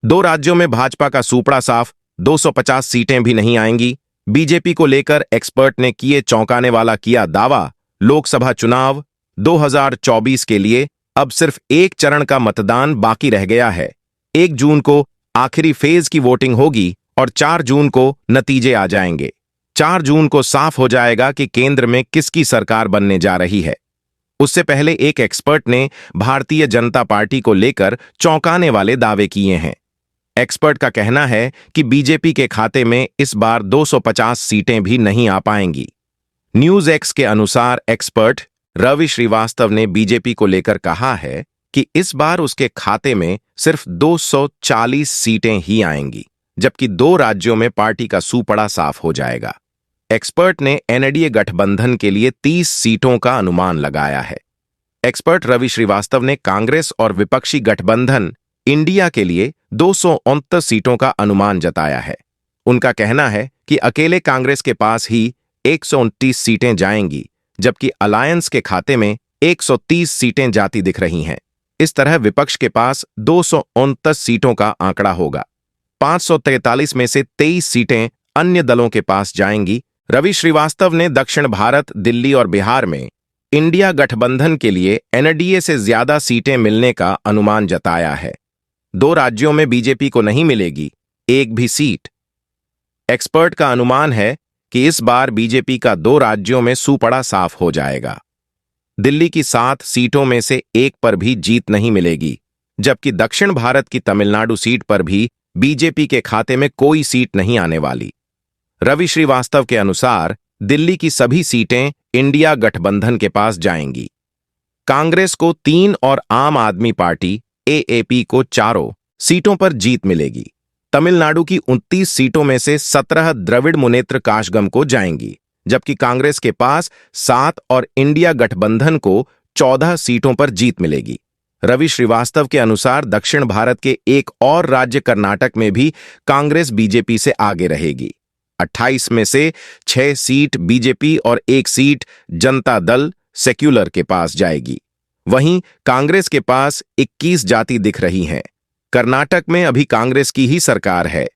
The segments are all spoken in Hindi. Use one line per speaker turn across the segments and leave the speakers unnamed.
दो राज्यों में भाजपा का सूपड़ा साफ, 250 सीटें भी नहीं आएंगी। बीजेपी को लेकर एक्सपर्ट ने किए चौंकाने वाला किया दावा। लोकसभा चुनाव 2024 के लिए अब सिर्फ एक चरण का मतदान बाकी रह गया है। 1 जून को आखिरी फेज की वोटिंग होगी और 4 जून को नतीजे आ जाएंगे। 4 जून को साफ हो जाएगा कि केंद्र में किसकी सरकार बनने जा रही है। उससे पहले एक एक्सपर्ट ने भारतीय जनता पार्टी को लेकर चौंकाने वाले दावे किए हैं। एक्सपर्ट का कहना है कि बीजेपी के खाते में इस बार 250 सीटें भी नहीं आ पाएंगी। न्यूज एक्स के अनुसार एक्सपर्ट रवि श्रीवास्तव ने बीजेपी को लेकर कहा है कि इस बार उसके खाते में सिर्फ 240 सीटें ही आएंगी, जबकि 2 राज्यों में पार्टी का सूपड़ा साफ हो जाएगा। एक्सपर्ट ने एनडीए गठबंधन के लिए 30 सीटों का अनुमान लगाया है। एक्सपर्ट रवि श्रीवास्तव ने कांग्रेस और विपक्षी गठबंधन इंडिया के लिए 229 सीटों का अनुमान जताया है। उनका कहना है कि अकेले कांग्रेस के पास ही 129 सीटें जाएंगी, जबकि अलायंस के खाते में 130 सीटें जाती दिख रही हैं। इस तरह विपक्ष के पास 229 सीटों का आंकड़ा होगा। 543 में से 23 सीटें अन्य दलों के पास जाएंगी। रवि श्रीवास्तव ने दक्षिण भारत, दिल्ली और बिहार में इंडिया गठबंधन के लिए एनडीए से ज्यादा सीटें मिलने का अनुमान जताया है। 2 राज्यों में बीजेपी को नहीं मिलेगी एक भी सीट। एक्सपर्ट का अनुमान है कि इस बार बीजेपी का 2 राज्यों में सूपड़ा साफ हो जाएगा। दिल्ली की 7 सीटों में से 1 पर भी जीत नहीं मिलेगी, जबकि दक्षिण भारत की तमिलनाडु सीट पर भी बीजेपी के खाते में कोई सीट नहीं आने वाली। रवि श्रीवास्तव के अनुसार दिल्ली की सभी सीटें इंडिया गठबंधन के पास जाएंगी। कांग्रेस को 3 और आम आदमी पार्टी एएपी को 4 सीटों पर जीत मिलेगी। तमिलनाडु की 29 सीटों में से 17 द्रविड़ मुनेत्र काशगम को जाएंगी, जबकि कांग्रेस के पास 7 और इंडिया गठबंधन को 14 सीटों पर जीत मिलेगी। रवि श्रीवास्तव के अनुसार दक्षिण भारत के एक और राज्य कर्नाटक में भी कांग्रेस बीजेपी से आगे रहेगी। 28 में से 6 सीट बीजेपी और 1 सीट जनता दल सेक्युलर के पास जाएगी। वहीं कांग्रेस के पास 21 जाति दिख रही हैं। कर्नाटक में अभी कांग्रेस की ही सरकार है।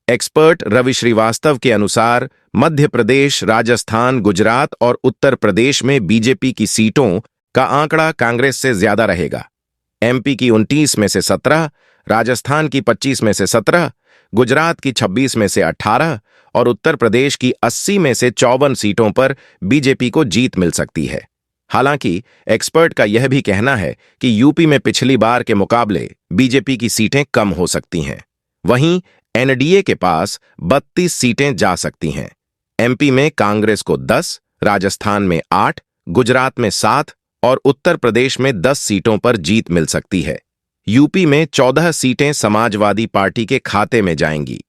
एक्सपर्ट रवि श्रीवास्तव के अनुसार मध्य प्रदेश, राजस्थान, गुजरात और उत्तर प्रदेश में बीजेपी की सीटों का आंकड़ा कांग्रेस से ज्यादा रहेगा। एमपी की 29 में से 17, राजस्थान की 25 में से 17, गुजरात की 26 में से 18 और उत्तर प्रदेश की 80 में से 54 सीटों पर बीजेपी को जीत मिल सकती है। हालांकि एक्सपर्ट का यह भी कहना है कि यूपी में पिछली बार के मुकाबले बीजेपी की सीटें कम हो सकती हैं। वहीं एनडीए के पास 32 सीटें जा सकती हैं। एमपी में कांग्रेस को 10, राजस्थान में 8, गुजरात में 7 और उत्तर प्रदेश में 10 सीटों पर जीत मिल सकती है। यूपी में 14 सीटें समाजवादी पार्टी के खाते में जाएंगी।